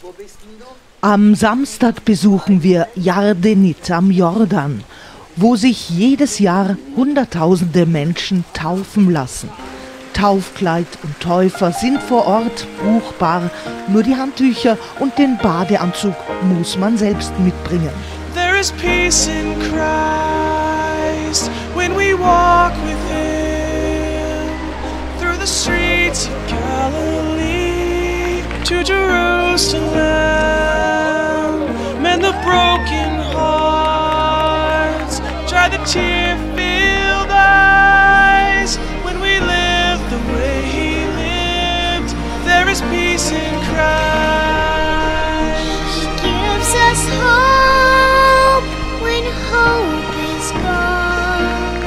Wo bist denn du? Am Samstag besuchen wir Yardenit am Jordan, wo sich jedes Jahr Hunderttausende Menschen taufen lassen. Taufkleid und Täufer sind vor Ort buchbar, nur die Handtücher und den Badeanzug muss man selbst mitbringen. There is peace in Christ when we walk with Him through the streets of Galilee to Jerusalem. Mend the broken hearts, dry the tear-filled eyes. When we live the way He lived, there is peace in Christ. He gives us hope when hope is gone.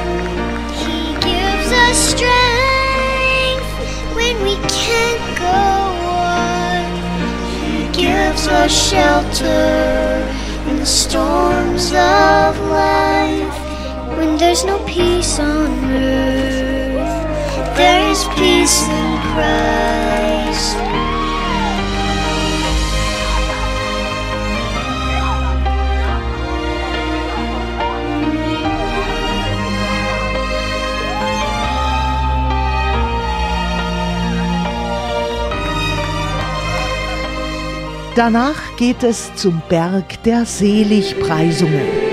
He gives us strength when we can't go on. He gives us shelter in the storms of life. When there's no peace on earth, there is peace in Christ. Danach geht es zum Berg der Seligpreisungen.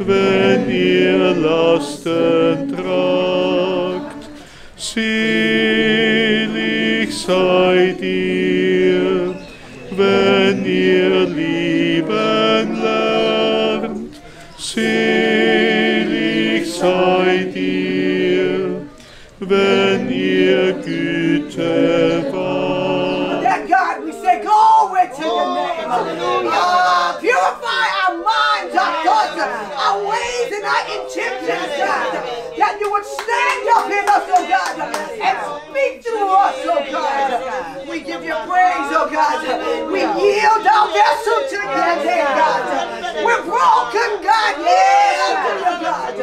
Wenn ihr Lasten tragt, selig seid ihr, wenn ihr lieben lernt, selig seid ihr, wenn ihr Güte wahrt. Dear God, we say glory to your name. Purify our minds, our thoughts, our ways, and our intentions, God. That you would stand up in us, oh God, and speak through us, oh God. We give you praise, oh God. We yield our vessel to your name, God. We're broken, God. Yield to you, God.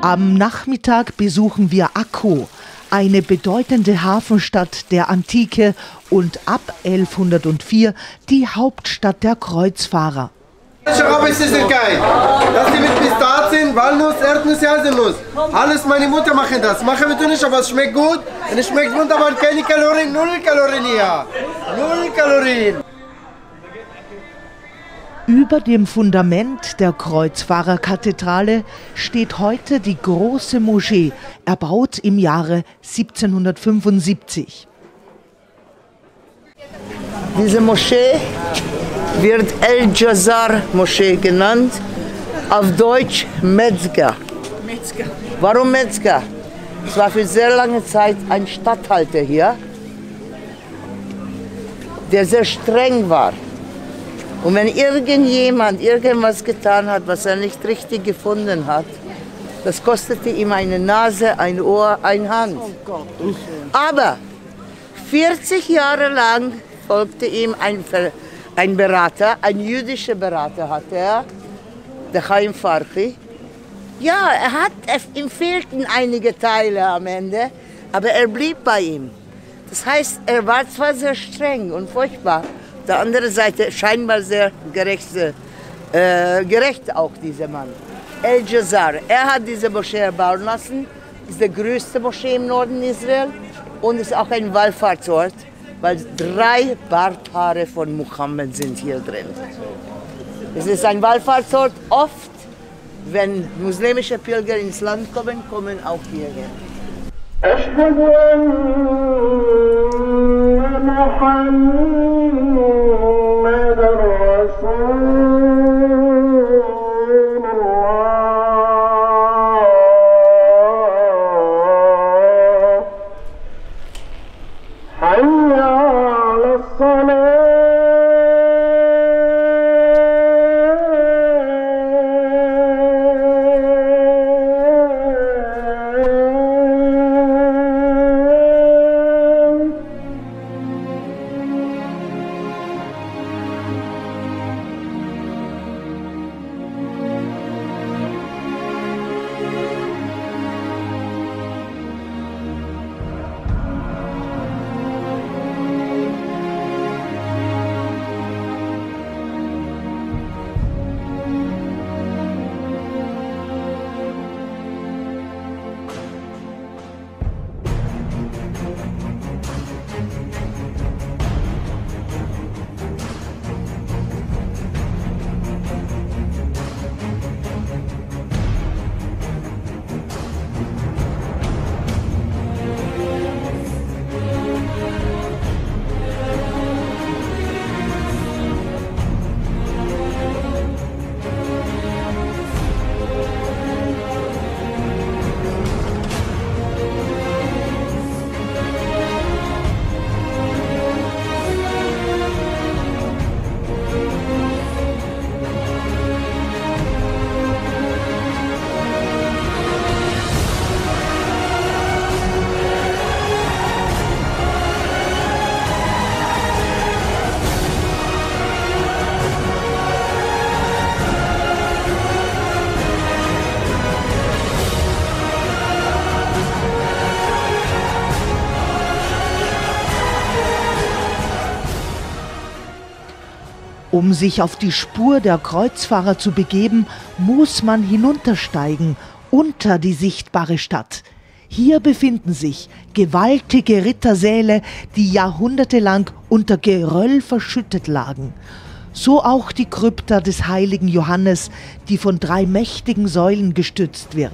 Am Nachmittag besuchen wir Akko, eine bedeutende Hafenstadt der Antike und ab 1104 die Hauptstadt der Kreuzfahrer. Dass die mit Pistazien, Walnuss, Erdnüsse, Haselnuss. Alles meine Mutter machen das. Machen wir nicht, aber es schmeckt gut. Und es schmeckt wunderbar. Keine Kalorien, 0 Kalorien hier. 0 Kalorien. Über dem Fundament der Kreuzfahrerkathedrale steht heute die große Moschee, erbaut im Jahre 1775. Diese Moschee wird El-Jazar-Moschee genannt, auf Deutsch Metzger. Warum Metzger? Es war für sehr lange Zeit ein Statthalter hier, der sehr streng war. Und wenn irgendjemand irgendwas getan hat, was er nicht richtig gefunden hat, das kostete ihm eine Nase, ein Ohr, eine Hand. Aber 40 Jahre lang folgte ihm ein Berater, ein jüdischer Berater hatte er, der Chaim Farchi. Ja, ihm fehlten einige Teile am Ende, aber er blieb bei ihm. Das heißt, er war zwar sehr streng und furchtbar, auf der anderen Seite scheinbar sehr gerecht auch, dieser Mann. El-Jazar, er hat diese Moschee bauen lassen, ist die größte Moschee im Norden Israel und ist auch ein Wallfahrtsort, weil 3 Barthaare von Mohammed sind hier drin. Es ist ein Wallfahrtsort. Oft, wenn muslimische Pilger ins Land kommen, kommen auch hierher. Um sich auf die Spur der Kreuzfahrer zu begeben, muss man hinuntersteigen, unter die sichtbare Stadt. Hier befinden sich gewaltige Rittersäle, die jahrhundertelang unter Geröll verschüttet lagen. So auch die Krypta des heiligen Johannes, die von 3 mächtigen Säulen gestützt wird.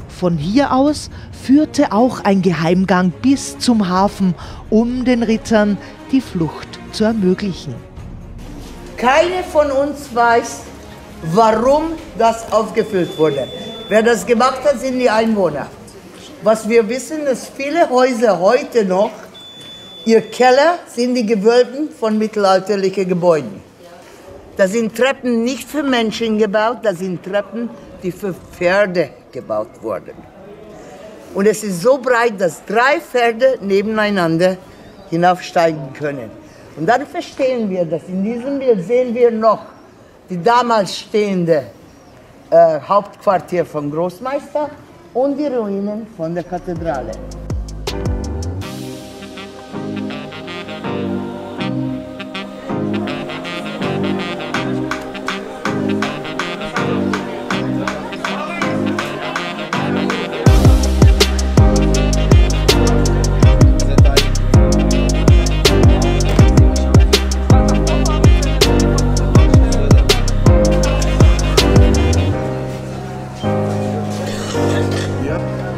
Von hier aus führte auch ein Geheimgang bis zum Hafen, um den Rittern die Flucht zu ermöglichen. Keiner von uns weiß, warum das aufgefüllt wurde. Wer das gemacht hat, sind die Einwohner. Was wir wissen, dass viele Häuser heute noch, ihr Keller sind die Gewölben von mittelalterlichen Gebäuden. Da sind Treppen nicht für Menschen gebaut, da sind Treppen, die für Pferde gebaut wurden. Und es ist so breit, dass 3 Pferde nebeneinander hinaufsteigen können. Und dann verstehen wir, dass in diesem Bild sehen wir noch die damals stehende Hauptquartier vom Großmeister und die Ruinen von der Kathedrale. Ja.